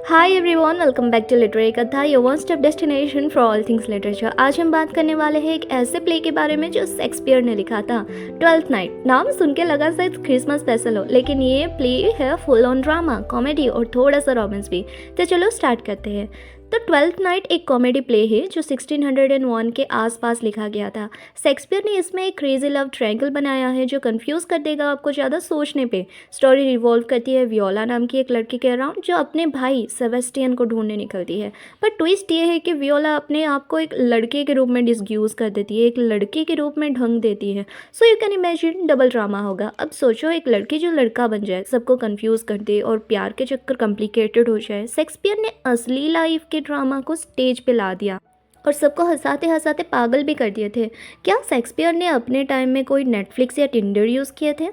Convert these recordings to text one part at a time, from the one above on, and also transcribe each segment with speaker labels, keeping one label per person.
Speaker 1: Hi everyone, welcome back to literary Katha, your one stop destination for all things literature. आज हम बात करने वाले हैं एक ऐसे प्ले के बारे में जो शेक्सपियर ने लिखा था, ट्वेल्थ नाइट। नाम सुन के लगा शायद क्रिसमस स्पेशल हो, लेकिन ये प्ले है फुल ऑन ड्रामा, कॉमेडी और थोड़ा सा रोमांस भी। तो चलो स्टार्ट करते हैं। तो ट्वेल्थ नाइट एक कॉमेडी प्ले है जो 1601 के आसपास लिखा गया था। शेक्सपियर ने इसमें एक क्रेजी लव ट्रायंगल बनाया है जो कंफ्यूज कर देगा आपको ज़्यादा सोचने पे। स्टोरी रिवॉल्व करती है वियोला नाम की एक लड़की के अराउंड जो अपने भाई सेबेस्टियन को ढूंढने निकलती है। पर ट्विस्ट ये है कि वियोला अपने आप को एक लड़के के रूप में डिसग्यूज कर देती है, एक लड़के के रूप में ढंग देती है। So you can imagine double drama होगा। अब सोचो, एक लड़की जो लड़का बन जाए, सबको कंफ्यूज कर दे और प्यार के चक्कर कॉम्प्लिकेटेड हो जाए। शेक्सपियर ने असली लाइफ के ड्रामा को स्टेज पे ला दिया और सबको हंसाते हंसाते पागल भी कर दिए थे। क्या शेक्सपियर ने अपने टाइम में कोई नेटफ्लिक्स या टिंडर यूज़ किए थे?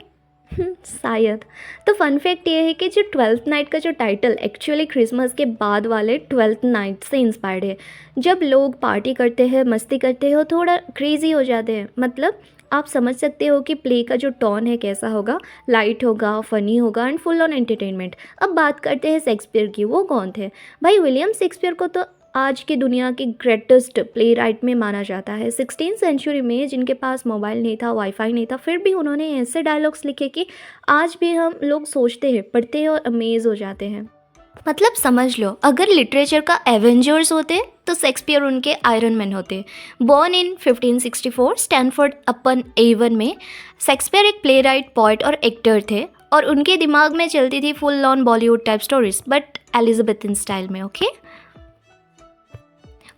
Speaker 1: शायद। तो फन फैक्ट ये है कि जो ट्वेल्थ नाइट का जो टाइटल एक्चुअली क्रिसमस के बाद वाले ट्वेल्थ नाइट से इंस्पायर्ड है। जब लोग पार्टी करते हैं, मस्ती करते हो, थोड़ा क्रेजी हो जाते हैं। मतलब आप समझ सकते हो कि प्ले का जो टोन है कैसा होगा। लाइट होगा, फनी होगा एंड फुल ऑन एंटरटेनमेंट। अब बात करते हैं शेक्सपियर की। वो कौन थे भाई? विलियम शेक्सपियर को तो आज की दुनिया के ग्रेटेस्ट प्ले राइट में माना जाता है। 16th सेंचुरी में जिनके पास मोबाइल नहीं था, वाईफाई नहीं था, फिर भी उन्होंने ऐसे डायलॉग्स लिखे कि आज भी हम लोग सोचते हैं, पढ़ते हैं और अमेज हो जाते हैं। मतलब समझ लो, अगर लिटरेचर का एवेंजर्स होते तो शेक्सपियर उनके आयरन मैन होते। Born in 1564 Stratford upon Avon में, शेक्सपियर एक प्ले राइट, पोइट और एक्टर थे और उनके दिमाग में चलती थी full on Bollywood type stories, but Elizabethan style में। ओके,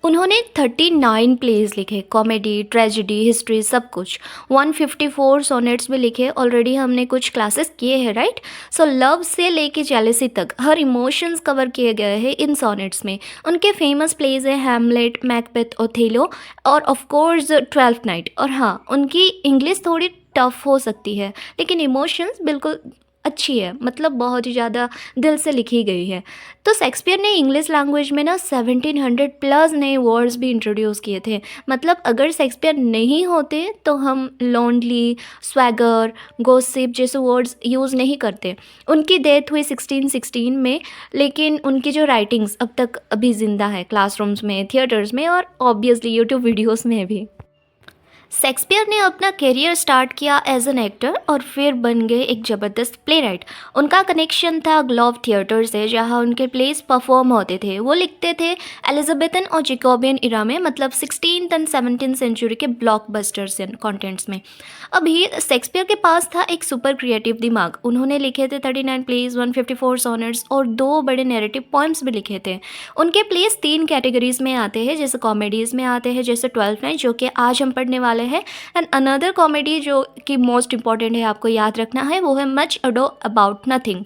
Speaker 1: उन्होंने 39 प्लेज लिखे, कॉमेडी, ट्रेजेडी, हिस्ट्री, सब कुछ। 154 सोनेट्स भी लिखे। ऑलरेडी हमने कुछ क्लासेस किए हैं, राइट? सो लव से लेके जेलेसी तक हर इमोशंस कवर किए गए हैं इन सोनेट्स में। उनके फेमस प्लेज हैं हैमलेट, मैकबेथ, ओथेलो और ऑफ कोर्स ट्वेल्थ नाइट। और हाँ, उनकी इंग्लिश थोड़ी टफ हो सकती है, लेकिन इमोशंस बिल्कुल अच्छी है, मतलब बहुत ही ज़्यादा दिल से लिखी गई है। तो शेक्सपियर ने इंग्लिश लैंग्वेज में ना 1700 प्लस नए वर्ड्स भी इंट्रोड्यूस किए थे। मतलब अगर शेक्सपियर नहीं होते तो हम लोनली, स्वैगर, गॉसिप जैसे वर्ड्स यूज़ नहीं करते। उनकी डेथ हुई 1616 में, लेकिन उनकी जो राइटिंग्स अब तक अभी ज़िंदा है, क्लासरूम्स में, थिएटर्स में और ऑब्वियसली यूट्यूब वीडियोस में भी। शेक्सपियर ने अपना करियर स्टार्ट किया एज एन एक्टर और फिर बन गए एक ज़बरदस्त प्ले राइट। उनका कनेक्शन था ग्लोब थिएटर से, जहां उनके प्लेस परफॉर्म होते थे। वो लिखते थे एलिजाबेथन और जैकोबियन इरा में, मतलब 16th एंड 17th सेंचुरी के ब्लॉकबस्टर्स कॉन्टेंट्स में। अभी शेक्सपियर के पास था एक सुपर क्रिएटिव दिमाग। उन्होंने लिखे थे 39 प्लेज, 154 सोनेट्स और 2 बड़े नैरेटिव पोएम्स भी लिखे थे। उनके प्लेस 3 कैटेगरीज में आते हैं, जैसे कॉमेडीज़ में आते हैं, जैसे ट्वेल्थ नाइट जो कि आज हम पढ़ने वाले हैं, एंड अनदर कॉमेडी जो कि मोस्ट इंपॉर्टेंट है, आपको याद रखना है, वो है मच अडो अबाउट नथिंग।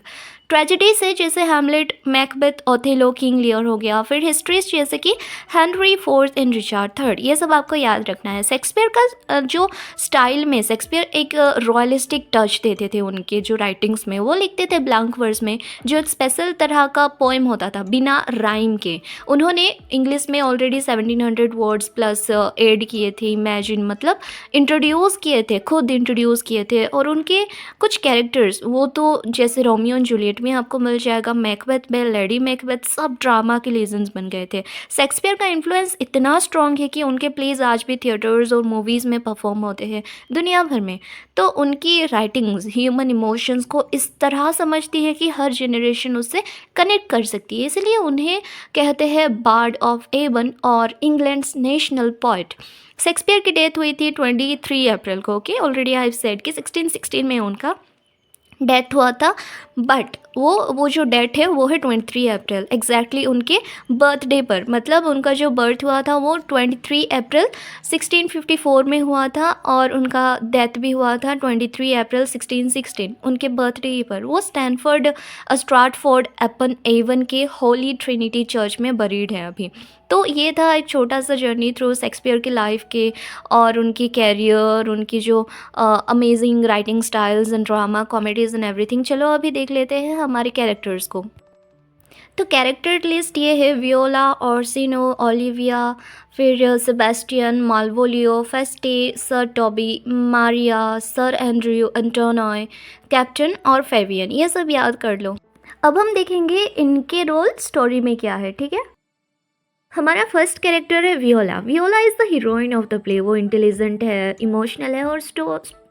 Speaker 1: ट्रेजेडी से जैसे Hamlet, Macbeth, Othello, King Lear हो गया। फिर हिस्ट्रीज जैसे कि Henry fourth and Richard third, ये सब आपको याद रखना है। शेक्सपियर का जो स्टाइल में, शेक्सपियर एक रॉयलिस्टिक टच देते थे उनके जो राइटिंग्स में। वो लिखते थे ब्लैंक वर्स में, जो एक स्पेशल तरह का पोएम होता था बिना राइम के। उन्होंने इंग्लिश में ऑलरेडी 1700 वर्ड्स प्लस ऐड किए थे, इमेजिन, मतलब इंट्रोड्यूस किए थे, खुद इंट्रोड्यूस किए थे। और उनके कुछ कैरेक्टर्स, वो तो जैसे रोमियो एंड जूलियट में आपको मिल जाएगा, मैकबेथ में लेडी मैकबेथ, सब ड्रामा के लीजेंड्स बन गए थे। शेक्सपियर का इन्फ्लुएंस इतना स्ट्रॉन्ग है कि उनके प्लेज आज भी थिएटर्स और मूवीज़ में परफॉर्म होते हैं दुनिया भर में। तो उनकी राइटिंग्स ह्यूमन इमोशंस को इस तरह समझती है कि हर जनरेशन उससे कनेक्ट कर सकती है, इसलिए उन्हें कहते हैं बार्ड ऑफ एवन और इंग्लैंड्स नेशनल पोएट। शेक्सपियर की डेथ हुई थी 23 अप्रैल को। Okay, already I have said कि 1616 में उनका डेथ हुआ था, बट वो जो डेट है वो है 23 अप्रैल, एग्जैक्टली उनके बर्थडे पर। मतलब उनका जो बर्थ हुआ था वो 23 अप्रैल 1654 में हुआ था और उनका डेथ भी हुआ था 23 अप्रैल 1616, उनके बर्थडे पर। वो स्ट्रैटफोर्ड अपन एवन के होली ट्रिनिटी चर्च में बरीड है अभी। तो ये था एक छोटा सा जर्नी थ्रू शेक्सपियर की लाइफ के और उनकी कैरियर, उनकी जो amazing writing styles and drama, comedies and everything. चलो अभी देख लेते हैं हमारे कैरेक्टर्स को। तो कैरेक्टर लिस्ट ये है: वियोला, ऑर्सिनो, ओलिविया, फिर Sebastian, Malvolio, Feste, sir Toby, Maria, sir Andrew, Antonio, captain और फेवियन। ये सब याद कर लो। अब हम देखेंगे इनके रोल स्टोरी में क्या है, ठीक है। हमारा फर्स्ट कैरेक्टर है Viola. Viola is the heroine of the play. वो इंटेलिजेंट है, इमोशनल है और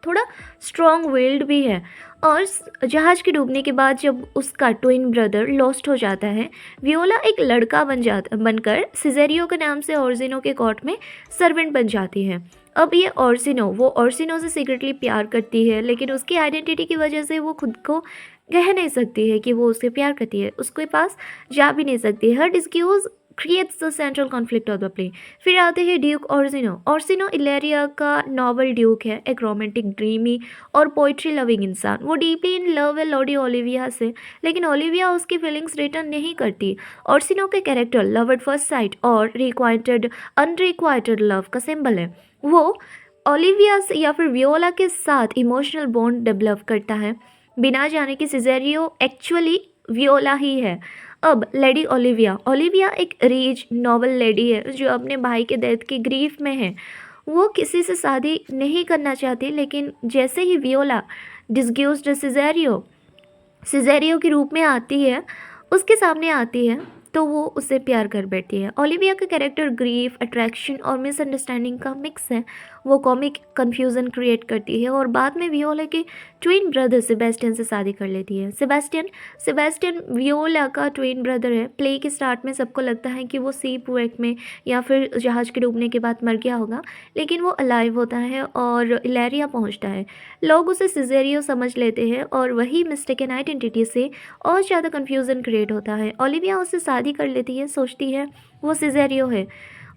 Speaker 1: थोड़ा स्ट्रॉन्ग विल्ड भी है। और जहाज़ के डूबने के बाद जब उसका ट्विन ब्रदर लॉस्ट हो जाता है, वियोला एक लड़का बनकर सिजेरियो के नाम से ऑर्जिनो के कोर्ट में सर्वेंट बन जाती है। अब ये वो ऑर्सिनो से सीक्रेटली प्यार करती है, लेकिन उसकी आइडेंटिटी की वजह से वो खुद को कह नहीं सकती है कि वो उससे प्यार करती है, उसके पास जा भी नहीं सकती। Her disguise creates the central conflict of the play. फिर आते हैं ड्यूक ऑर्सिनो। ऑर्सिनो इलेरिया का नॉवल ड्यूक है, एक रोमांटिक, ड्रीमी और पोइट्री लविंग इंसान। वो डीपली इन लव है लॉडी ओलिविया से, लेकिन ओलिविया उसकी फीलिंग्स रिटर्न नहीं करती। ऑर्सिनो के character love at first sight और रिक्वाइटेड अनरिक्वाइटेड लव का सिंबल है। वो ओलिविया से या फिर वियोला के साथ इमोशनल बॉन्ड डेवलप करता है, बिना जाने कि सिजेरियो एक्चुअली वियोला ही है। अब लेडी ओलिविया। ओलिविया एक रिच नॉवल लेडी है जो अपने भाई के डेथ की ग्रीफ में है। वो किसी से शादी नहीं करना चाहती, लेकिन जैसे ही वियोला डिस्ग्यूस्ड सिजेरियो के रूप में आती है, उसके सामने आती है, तो वो उससे प्यार कर बैठती है। ओलिविया का कैरेक्टर ग्रीफ, अट्रैक्शन और मिसअंडरस्टैंडिंग का मिक्स है। वो कॉमिक कन्फ्यूज़न क्रिएट करती है और बाद में वियोला के ट्विन ब्रदर सेबेस्टियन से शादी कर लेती है। सेबेस्टियन वियोला का ट्विन ब्रदर है। प्ले के स्टार्ट में सबको लगता है कि वो सीप वेक में या फिर जहाज़ के डूबने के बाद मर गया होगा, लेकिन वो अलाइव होता है और इलेरिया पहुंचता है। लोग उसे सिजेरियो समझ लेते हैं और वही मिस्टेकन आइडेंटिटी से और ज़्यादा कन्फ्यूज़न क्रिएट होता है। ओलिविया उससे शादी कर लेती है, सोचती है वो सिजेरियो है।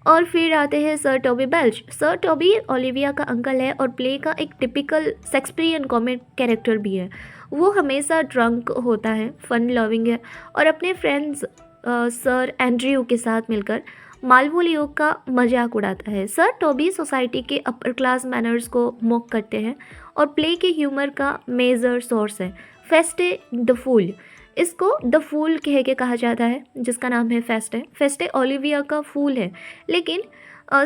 Speaker 1: और फिर आते हैं sir Toby belch. Sir Toby Olivia का अंकल है और प्ले का एक टिपिकल शेक्सपियरियन कॉमिक कैरेक्टर भी है। वो हमेशा ड्रंक होता है, फन लविंग है और अपने फ्रेंड्स सर एंड्रयू के साथ मिलकर मालवोलियो का मजाक उड़ाता है। सर टॉबी सोसाइटी के अपर क्लास मैनर्स को मॉक करते हैं और प्ले के ह्यूमर का मेजर सोर्स है। फेस्टे द फूल, इसको द फूल कह के कहा जाता है, जिसका नाम है फेस्टे। फेस्टे ओलिविया का फूल है, लेकिन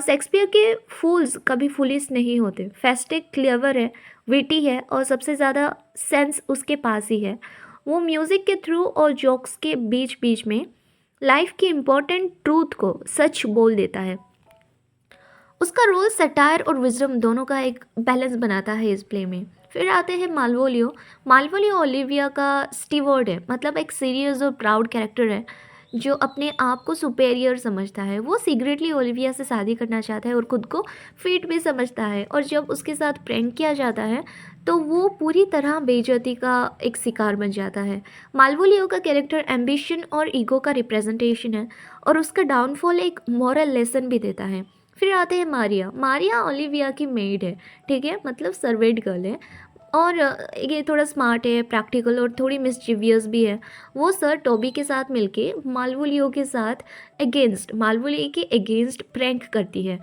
Speaker 1: शेक्सपियर के फूल्स कभी फुलिश नहीं होते। फेस्टे क्लेवर है, विटी है और सबसे ज़्यादा सेंस उसके पास ही है। वो म्यूज़िक के थ्रू और जोक्स के बीच बीच में लाइफ की इम्पोर्टेंट ट्रूथ को सच बोल देता है। उसका रोल सटायर और विजडम दोनों का एक बैलेंस बनाता है इस प्ले में। फिर आते हैं मालवोलियो। मालवोलियो ओलिविया का स्टीवर्ड है, मतलब एक सीरियस और प्राउड कैरेक्टर है जो अपने आप को सुपेरियर समझता है। वो सीक्रेटली ओलिविया से शादी करना चाहता है और ख़ुद को फिट भी समझता है, और जब उसके साथ प्रैंक किया जाता है तो वो पूरी तरह बेइज्जती का एक शिकार बन जाता है। मालवोलियो का कैरेक्टर एम्बिशन और ईगो का रिप्रेजेंटेशन है और उसका डाउनफॉल एक मॉरल लेसन भी देता है। फिर आते हैं मारिया। मारिया ओलिविया की मेड है, ठीक है, मतलब सर्वेंट गर्ल है और ये थोड़ा स्मार्ट है, प्रैक्टिकल और थोड़ी मिस्चीवियस भी है। वो सर टॉबी के साथ मिलके मालवोलियो के साथ मालवोलियो के अगेंस्ट प्रैंक करती है।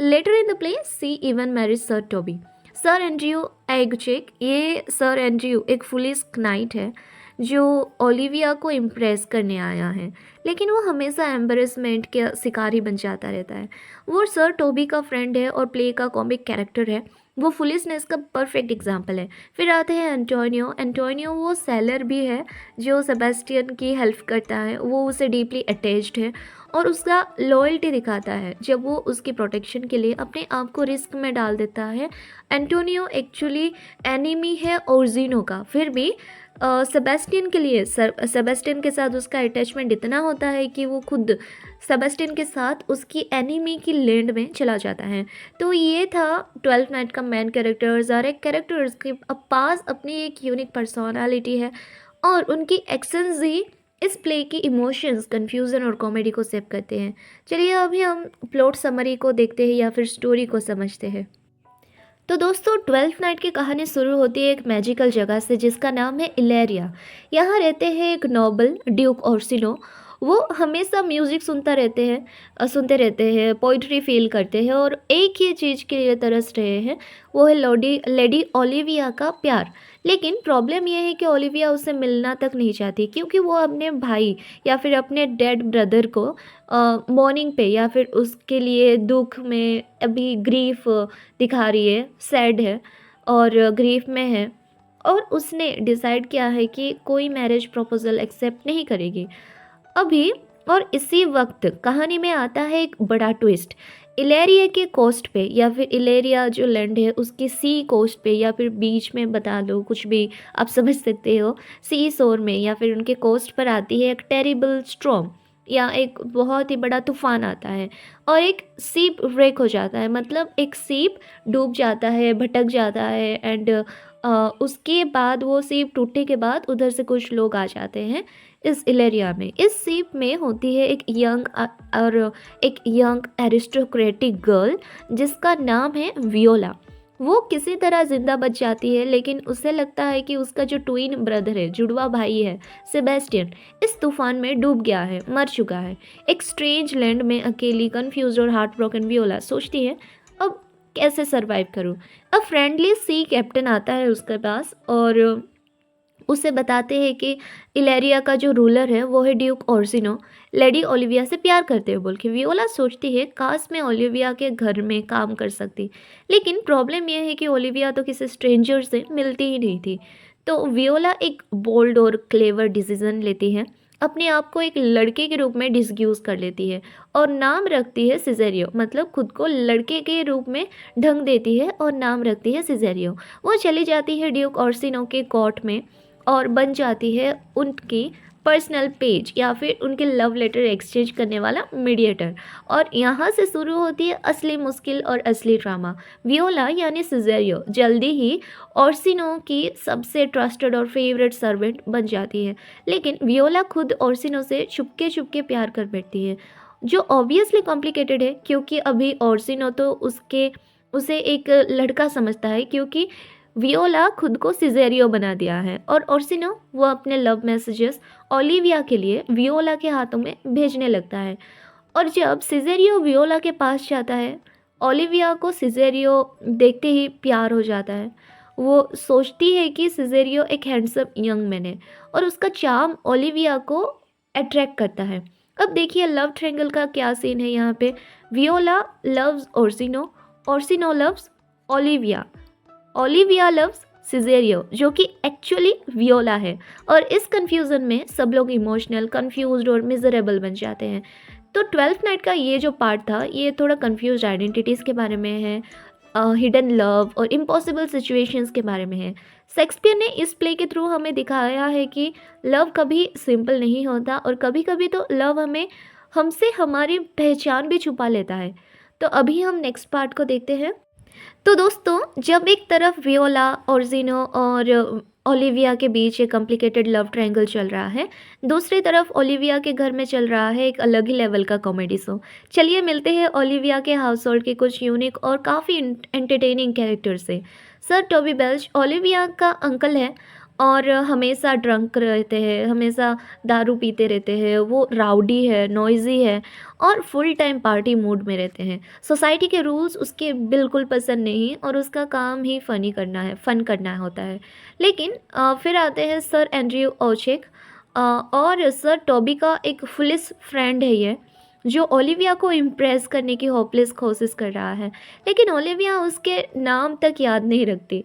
Speaker 1: Letter in the play see even marriage sir Toby. Sir Andrew Aguecheek, ये सर एंड्रयू एक फुलिश नाइट है जो ओलिविया को इम्प्रेस करने आया है, लेकिन वो हमेशा एम्बेरसमेंट के शिकारी बन जाता रहता है। वो सर टोबी का फ्रेंड है और प्ले का कॉमिक कैरेक्टर है। वो फुलिशनेस का परफेक्ट एग्जाम्पल है। फिर आते हैं एंटोनियो। एंटोनियो वो सेलर भी है जो सेबेस्टियन की हेल्प करता है। वो उसे डीपली अटैच्ड है और उसका लॉयल्टी दिखाता है जब वो उसकी प्रोटेक्शन के लिए अपने आप को रिस्क में डाल देता है। एंटोनियो एक्चुअली एनिमी है ओर्जिनो का, फिर भी सेबेस्टियन के साथ उसका अटैचमेंट इतना होता है कि वो खुद सेबेस्टियन के साथ उसकी एनिमी की लैंड में चला जाता है। तो ये था 12th नाइट का मेन कैरेक्टर्स। और एक कैरेक्टर्स के पास अपनी एक यूनिक पर्सनालिटी है और उनकी एक्शंस ही इस प्ले की इमोशंस, कन्फ्यूज़न और कॉमेडी को सेव करते हैं। चलिए अभी हम प्लॉट समरी को देखते हैं या फिर स्टोरी को समझते हैं। तो दोस्तों 12th नाइट की कहानी शुरू होती है एक मैजिकल जगह से जिसका नाम है इलेरिया। यहाँ रहते हैं एक नोबल ड्यूक ऑर्सिनो। वो हमेशा म्यूज़िक सुनते रहते हैं, पोइट्री फील करते हैं और एक ही चीज़ के लिए तरस रहे हैं, वो है लेडी ओलिविया का प्यार। लेकिन प्रॉब्लम यह है कि ओलिविया उससे मिलना तक नहीं चाहती, क्योंकि वो अपने भाई या फिर अपने डेड ब्रदर को मॉर्निंग पे या फिर उसके लिए दुख में अभी ग्रीफ दिखा रही है, सैड है और ग्रीफ में है। और उसने डिसाइड किया है कि कोई मैरिज प्रपोजल एक्सेप्ट नहीं करेगी अभी। और इसी वक्त कहानी में आता है एक बड़ा ट्विस्ट। इलेरिया के कोस्ट पे, या फिर इलेरिया जो लैंड है उसकी सी कोस्ट पे, या फिर बीच में बता लो, कुछ भी आप समझ सकते हो, सी शोर में या फिर उनके कोस्ट पर आती है एक टेरिबल स्ट्रॉम, या एक बहुत ही बड़ा तूफान आता है और एक सीप ब्रेक हो जाता है। मतलब एक सीप डूब जाता है, भटक जाता है, एंड उसके बाद वो सीप टूटने के बाद उधर से कुछ लोग आ जाते हैं इस इलेरिया में। इस सीप में होती है एक यंग एरिस्टोक्रेटिक गर्ल जिसका नाम है वियोला। वो किसी तरह ज़िंदा बच जाती है, लेकिन उसे लगता है कि उसका जो ट्विन ब्रदर है, जुड़वा भाई है सेबेस्टियन, इस तूफान में डूब गया है, मर चुका है। एक स्ट्रेंज लैंड में अकेली, कंफ्यूज और हार्ट ब्रोकन वियोला सोचती है अब कैसे सरवाइव करूं। अब फ्रेंडली सी कैप्टन आता है उसके पास और उसे बताते हैं कि इलेरिया का जो रूलर है वो है ड्यूक ओर्सिनो, लेडी ओलिविया से प्यार करते हुए बोल के। वियोला सोचती है काश मैं ओलिविया के घर में काम कर सकती, लेकिन प्रॉब्लम यह है कि ओलिविया तो किसी स्ट्रेंजर से मिलती ही नहीं थी। तो वियोला एक बोल्ड और क्लेवर डिसीजन लेती है, अपने आप को एक लड़के के रूप में डिस्ग्यूज कर लेती है और नाम रखती है सिजेरियो। मतलब खुद को लड़के के रूप में ढंग देती है और नाम रखती है सिजेरियो। वो चली जाती है ड्यूक ओर्सिनो के कोर्ट में और बन जाती है उनकी पर्सनल पेज, या फिर उनके लव लेटर एक्सचेंज करने वाला मीडिएटर। और यहाँ से शुरू होती है असली मुश्किल और असली ड्रामा। वियोला यानी सिजेरियो जल्दी ही ओर्सिनो की सबसे ट्रस्टेड और फेवरेट सर्वेंट बन जाती है, लेकिन वियोला खुद ओर्सिनो से चुपके चुपके प्यार कर बैठती है, जो ऑब्वियसली कॉम्प्लिकेटेड है क्योंकि अभी ओर्सिनो तो उसे एक लड़का समझता है, क्योंकि वियोला खुद को सिजेरियो बना दिया है। और ओर्सिनो वो अपने लव मैसेजेस ओलिविया के लिए वियोला के हाथों में भेजने लगता है। और जब सिजेरियो वियोला के पास जाता है, ओलिविया को सिजेरियो देखते ही प्यार हो जाता है। वो सोचती है कि सिजेरियो एक हैंडसम यंग मैन है और उसका चार्म ओलिविया को अट्रैक्ट करता है। अब देखिए लव ट्रायंगल का क्या सीन है यहाँ पे। Viola loves Orsino, Orsino loves Olivia, Olivia loves Cesario जो कि एक्चुअली वियोला है। और इस कन्फ्यूज़न में सब लोग इमोशनल, कंफ्यूज्ड और मिजरेबल बन जाते हैं। तो ट्वेल्थ नाइट का ये जो पार्ट था ये थोड़ा कंफ्यूज आइडेंटिटीज़ के बारे में है, हिडन लव और इम्पॉसिबल सिचुएशंस के बारे में है। शेक्सपियर ने इस प्ले के थ्रू हमें दिखाया है कि लव कभी सिंपल नहीं होता और कभी कभी तो लव हमसे हमारी पहचान भी छुपा लेता है। तो अभी हम नेक्स्ट पार्ट को देखते हैं। तो दोस्तों, जब एक तरफ वियोला, ओर्सिनो और ओलिविया के बीच एक कॉम्प्लिकेटेड लव ट्रायंगल चल रहा है, दूसरी तरफ ओलिविया के घर में चल रहा है एक अलग ही लेवल का कॉमेडी शो। चलिए मिलते हैं ओलिविया के हाउस होल्ड के कुछ यूनिक और काफ़ी एंटरटेनिंग कैरेक्टर से। सर टॉबी बेल्च ओलिविया का अंकल है और हमेशा ड्रंक रहते हैं, हमेशा दारू पीते रहते हैं, वो राउडी है, नॉइजी है और फुल टाइम पार्टी मूड में रहते हैं। सोसाइटी के रूल्स उसके बिल्कुल पसंद नहीं और उसका काम ही फन करना होता है। लेकिन फिर आते हैं सर एंड्रयू ओचेक, और सर टॉबी का एक फुलिस फ्रेंड है ये, जो ओलिविया को इम्प्रेस करने की होपलेस कोशिश कर रहा है, लेकिन ओलिविया उसके नाम तक याद नहीं रखती।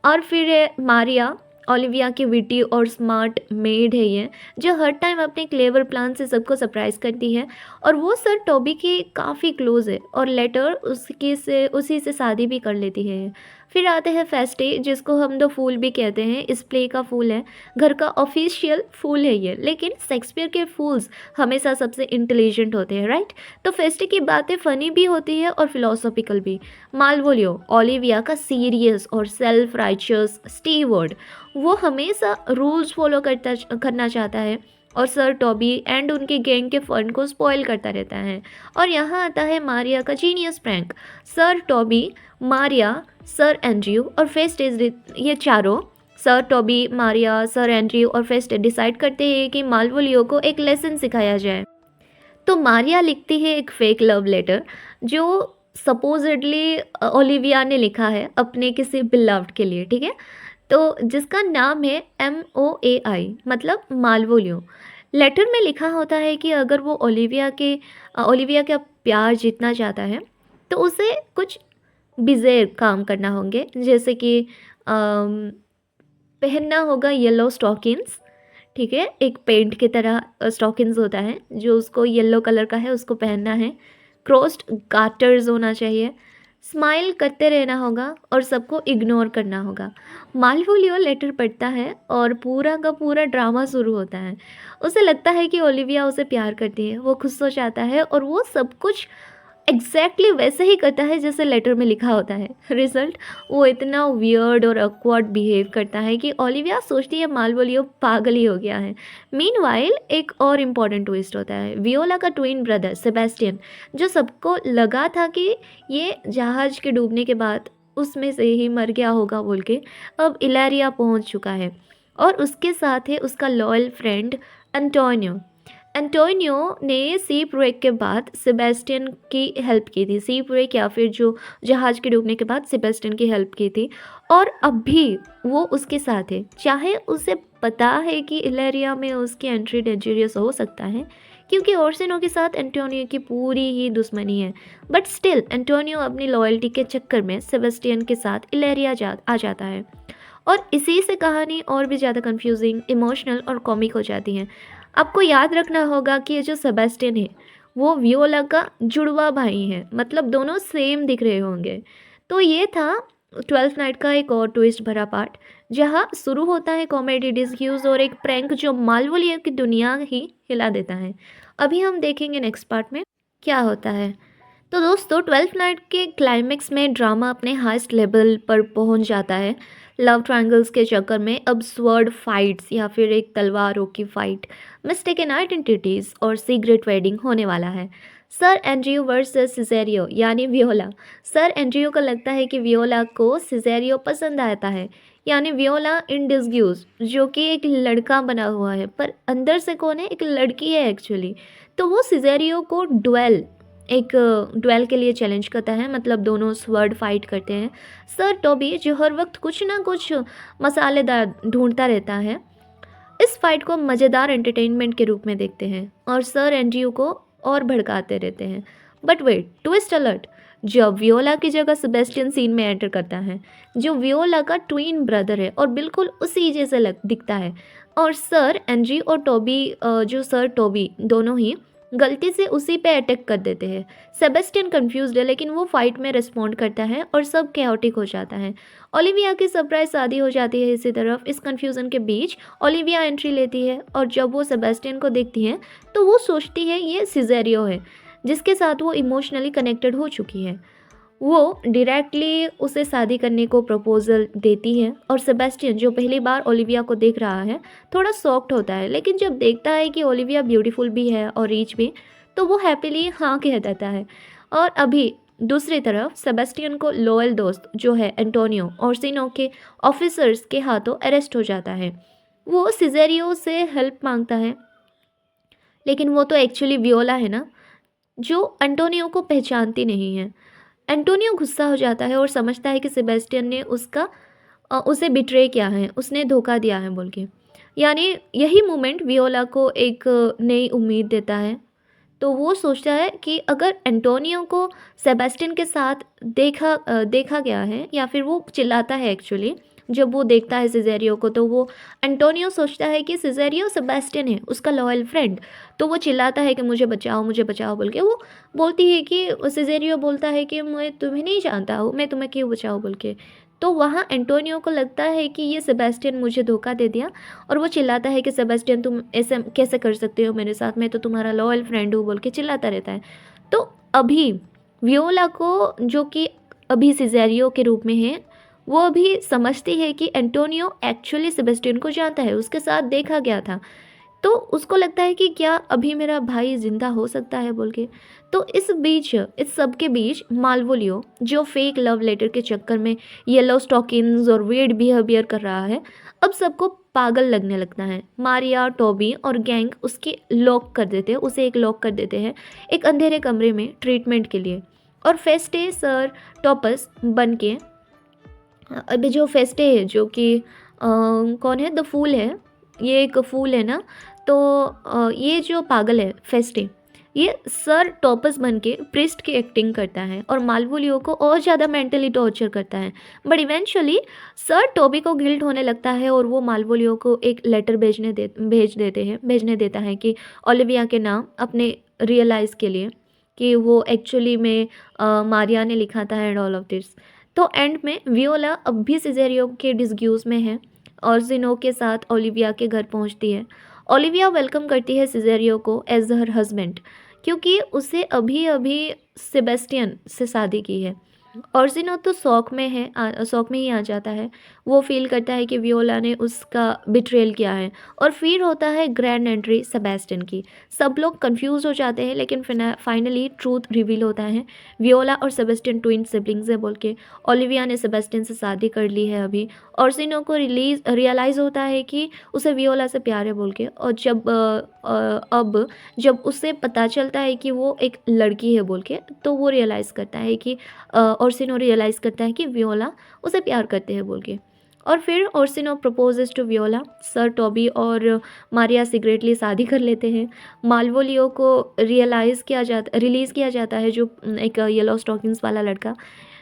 Speaker 1: और फिर है मारिया, ओलिविया की विटी और स्मार्ट मेड है ये, जो हर टाइम अपने क्लेवर प्लान से सबको सरप्राइज करती है और वो सर टॉबी की काफ़ी क्लोज है और लेटर उसी से शादी भी कर लेती है। फिर आते हैं फेस्टी, जिसको हम द फूल भी कहते हैं, इस प्ले का फूल है, घर का ऑफिशियल फूल है ये, लेकिन शेक्सपियर के फूल्स हमेशा सबसे इंटेलिजेंट होते हैं, राइट। तो फेस्टी की बातें फ़नी भी होती है और फिलोसॉफिकल भी। मालवोलियो, ओलिविया का सीरियस और सेल्फ राइचियस स्टीवर्ड, वो हमेशा रूल्स फॉलो करना चाहता है और सर टॉबी एंड उनके गैंग के फन को स्पॉइल करता रहता है। और यहाँ आता है मारिया का genius prank. Sir Toby, Maria, sir Andrew और फेस्टेज, ये चारों, sir Toby, Maria, sir Andrew और फेस्टेज डिसाइड करते हैं कि मालवोलियो को एक लेसन सिखाया जाए। तो मारिया लिखती है एक फेक लव लेटर जो सपोजिटली ओलिविया ने लिखा है अपने किसी बिलव्ड के लिए, ठीक है, तो जिसका नाम है MOAI, मतलब मालवोलियो। लेटर में लिखा होता है कि अगर वो ओलिविया का प्यार जीतना चाहता है तो उसे कुछ बिज़ेर काम करना होंगे, जैसे कि पहनना होगा येलो स्टॉकिन्स, ठीक है, एक पेंट की तरह स्टॉकिन्स होता है जो उसको येलो कलर का है उसको पहनना है। क्रॉस्ड गार्टर्स होना चाहिए। स्माइल करते रहना होगा और सबको इग्नोर करना होगा। मालवोलियो लेटर पढ़ता है और पूरा का पूरा ड्रामा शुरू होता है। उसे लगता है कि ओलिविया उसे प्यार करती है, वो खुश हो जाता है और वो सब कुछ एग्जैक्टली वैसे ही करता है जैसे लेटर में लिखा होता है। रिजल्ट, वो इतना वियर्ड और ऑकवर्ड बिहेव करता है कि ओलिविया सोचती है मालवोलियो पागल ही हो गया है। मीनवाइल एक और इम्पॉर्टेंट ट्विस्ट होता है। वियोला का ट्विन ब्रदर सेबेस्टियन, जो सबको लगा था कि ये जहाज़ के डूबने के बाद उसमें से ही मर गया होगा बोल के, अब इलेरिया पहुंच चुका है और उसके साथ है उसका लॉयल फ्रेंड एंटोनियो। एंटोनियो ने सीप रेक के बाद सेबेस्टियन की हेल्प की थी। सीप रेक या फिर जो जहाज़ के डूबने के बाद सेबेस्टियन की हेल्प की थी और अब भी वो उसके साथ है। चाहे उसे पता है कि इलेरिया में उसकी एंट्री डेंजरियस हो सकता है क्योंकि ओर्सिनो के साथ एंटोनियो की पूरी ही दुश्मनी है, बट स्टिल एंटोनियो अपनी लॉयल्टी के चक्कर में सेबेस्टियन के साथ इलेरिया आ जाता है और इसी से कहानी और भी ज़्यादा कंफ्यूजिंग, इमोशनल और कॉमिक हो जाती है। आपको याद रखना होगा कि ये जो सेबेस्टियन है वो वियोला का जुड़वा भाई है, मतलब दोनों सेम दिख रहे होंगे। तो ये था ट्वेल्थ नाइट का एक और ट्विस्ट भरा पार्ट, जहाँ शुरू होता है कॉमेडी डिस्क्यूज और एक प्रैंक जो मालवोलिया की दुनिया ही हिला देता है। अभी हम देखेंगे नेक्स्ट पार्ट में क्या होता है। तो दोस्तों, ट्वेल्थ नाइट के क्लाइमेक्स में ड्रामा अपने हाईएस्ट लेवल पर पहुंच जाता है। लव ट्रायंगल्स के चक्कर में अब स्वर्ड फाइट्स या फिर एक तलवारों की फाइट, मिस्टेकन आइडेंटिटीज और सीक्रेट वेडिंग होने वाला है। सर एंड्रयू वर्सेस सिजेरियो यानी वियोला। सर एंड्रयू को लगता है कि वियोला को सिजेरियो पसंद आता है, यानी वियोला इन डिस्ग्यूज, जो कि एक लड़का बना हुआ है पर अंदर से कौन है, एक लड़की है एक्चुअली। तो वो सिजेरियो को डुएल के लिए चैलेंज करता है, मतलब दोनों स्वर्ड फाइट करते हैं। सर टोबी, जो हर वक्त कुछ ना कुछ मसालेदार ढूंढता रहता है, इस फाइट को मज़ेदार एंटरटेनमेंट के रूप में देखते हैं और सर एंड्रयू को और भड़काते रहते हैं। बट वेट, ट्विस्ट अलर्ट, जब वियोला की जगह सेबेस्टियन सीन में एंटर करता है, जो वियोला का ट्विन ब्रदर है और बिल्कुल उसी जैसे दिखता है। और सर एंड्रयू और जो सर टोबी दोनों ही गलती से उसी पे अटैक कर देते हैं। सेबेस्टियन कंफ्यूज्ड है लेकिन वो फाइट में रिस्पॉन्ड करता है और सब कैओटिक हो जाता है। ओलिविया की सरप्राइज शादी हो जाती है। इसी तरफ इस कंफ्यूजन के बीच ओलिविया एंट्री लेती है और जब वो सेबेस्टियन को देखती है तो वो सोचती है ये सिजेरियो है, जिसके साथ वो इमोशनली कनेक्टेड हो चुकी है। वो डायरेक्टली उसे शादी करने को प्रपोजल देती है और सेबेस्टियन, जो पहली बार ओलिविया को देख रहा है, थोड़ा शॉक्ड होता है, लेकिन जब देखता है कि ओलिविया ब्यूटीफुल भी है और रिच भी, तो वो हैप्पीली हाँ कह देता है। और अभी दूसरी तरफ सेबेस्टियन को लॉयल दोस्त जो है एंटोनियो ओर्सिनो के ऑफिसर्स के हाथों अरेस्ट हो जाता है। वो सिजेरियो से हेल्प मांगता है, लेकिन वो तो एक्चुअली वियोला है ना, जो एंटोनियो को पहचानती नहीं है। एंटोनियो गुस्सा हो जाता है और समझता है कि सेबेस्टियन ने उसे बिट्रे किया है, उसने धोखा दिया है बोल के। यानी यही मोमेंट वियोला को एक नई उम्मीद देता है। तो वो सोचता है कि अगर एंटोनियो को सेबेस्टियन के साथ देखा गया है, या फिर वो चिल्लाता है एक्चुअली जब वो देखता है सिजेरियो को, तो वो एंटोनियो सोचता है कि सिजेरियो सेबेस्टियन है, उसका लॉयल फ्रेंड। तो वो चिल्लाता है कि मुझे बचाओ बोल के। वो बोलती है कि सिजेरियो बोलता है कि मैं तुम्हें नहीं जानता हूँ, मैं तुम्हें क्यों बचाऊँ बोल के। तो वहाँ एंटोनियो को लगता है कि ये सेबेस्टियन मुझे धोखा दे दिया और वो चिल्लाता है कि सेबेस्टियन तुम ऐसे कैसे कर सकते हो मेरे साथ, मैं तो तुम्हारा लॉयल फ्रेंड हूँ बोल के चिल्लाता रहता है। तो अभी वियोला को, जो कि अभी सिजेरियो के रूप में है, वो भी समझती है कि एंटोनियो एक्चुअली सेबेस्टियन को जानता है, उसके साथ देखा गया था। तो उसको लगता है कि क्या अभी मेरा भाई जिंदा हो सकता है बोल के। तो इस सब के बीच मालवोलियो, जो फेक लव लेटर के चक्कर में येलो स्टॉकिन्स और वियर्ड बिहेवियर कर रहा है, अब सबको पागल लगने लगता है। मारिया, टोबी और गैंग उसे एक लॉक कर देते हैं एक अंधेरे कमरे में ट्रीटमेंट के लिए। और फेस्टे सर टॉपस बन के, अभी जो फेस्टे है, जो कि कौन है, द फूल है, ये एक फूल है ना, तो ये जो पागल है फेस्टे, ये सर टॉपस बन के प्रिस्ट की एक्टिंग करता है और मालवोलियो को और ज़्यादा मेंटली टॉर्चर करता है। बट इवेंचुअली सर टोबी को गिल्ट होने लगता है और वो मालवोलियो को एक लेटर भेजने देता है कि ओलिविया के नाम अपने रियलाइज़ के लिए कि वो एक्चुअली में मारिया ने लिखा था एंड ऑल ऑफ दिस। तो एंड में वियोला अब भी सिजेरियो के डिस्ग्यूज में है और जिनो के साथ ओलिविया के घर पहुंचती है। ओलिविया वेलकम करती है सिजेरियो को एज हर हस्बैंड, क्योंकि उसे अभी अभी सेबेस्टियन से शादी की है। ऑर्जिनो तो शौक में ही आ जाता है। वो फील करता है कि वियोला ने उसका बिट्रेल किया है और फिर होता है ग्रैंड एंट्री सेबेस्टियन की। सब लोग कंफ्यूज हो जाते हैं लेकिन फाइनली ट्रूथ रिवील होता है। वियोला और सेबेस्टियन ट्विन सिबलिंग्स है बोल के। ओलिविया ने सेबेस्टियन से शादी कर ली है अभी। ऑर्जिनो को रियलाइज़ होता है कि उसे वियोला से प्यार है बोल के। और अब जब उसे पता चलता है कि वो एक लड़की है बोल के, तो वो रियलाइज़ करता है कि ओर्सिनो रियलाइज़ करता है कि वियोला उसे प्यार करते हैं बोल के। और फिर Orsino proposes to Viola. Sir Toby और मारिया सीक्रेटली शादी कर लेते हैं। मालवोलियो को रिलीज़ किया जाता है, जो एक येलो स्टॉकिंग्स वाला लड़का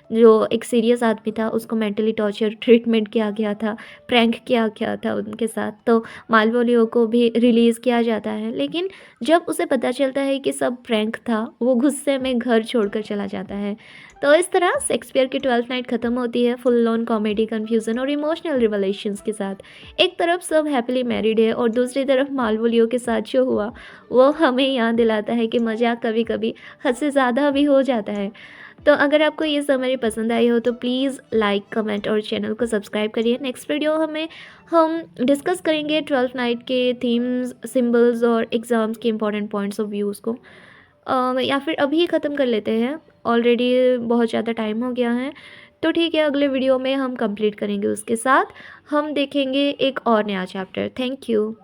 Speaker 1: जो एक सीरियस आदमी था, उसको मेंटली टॉर्चर ट्रीटमेंट किया गया था, प्रैंक किया गया था उनके साथ। तो मालवोलियो को भी रिलीज़ किया जाता है, लेकिन जब उसे पता चलता है कि सब प्रैंक था, वो गुस्से में घर छोड़कर चला जाता है। तो इस तरह शेक्सपियर की ट्वेल्थ नाइट ख़त्म होती है फुल ऑन कॉमेडी, कन्फ्यूज़न और इमोशनल रिवलेशंस के साथ। एक तरफ सब हैप्पीली मैरिड है और दूसरी तरफ मालवोलियो के साथ जो हुआ वो हमें याद दिलाता है कि मज़ाक कभी कभी हद से ज़्यादा भी हो जाता है। तो अगर आपको ये समरी पसंद आई हो तो प्लीज़ लाइक, कमेंट और चैनल को सब्सक्राइब करिए। नेक्स्ट वीडियो हम डिस्कस करेंगे ट्वेल्थ नाइट के थीम्स, सिंबल्स और एग्ज़ाम्स के इंपॉर्टेंट पॉइंट्स ऑफ व्यूज़ को। या फिर अभी ख़त्म कर लेते हैं, ऑलरेडी बहुत ज़्यादा टाइम हो गया है। तो ठीक है, अगले वीडियो में हम कंप्लीट करेंगे, उसके साथ हम देखेंगे एक और नया चैप्टर। Thank you.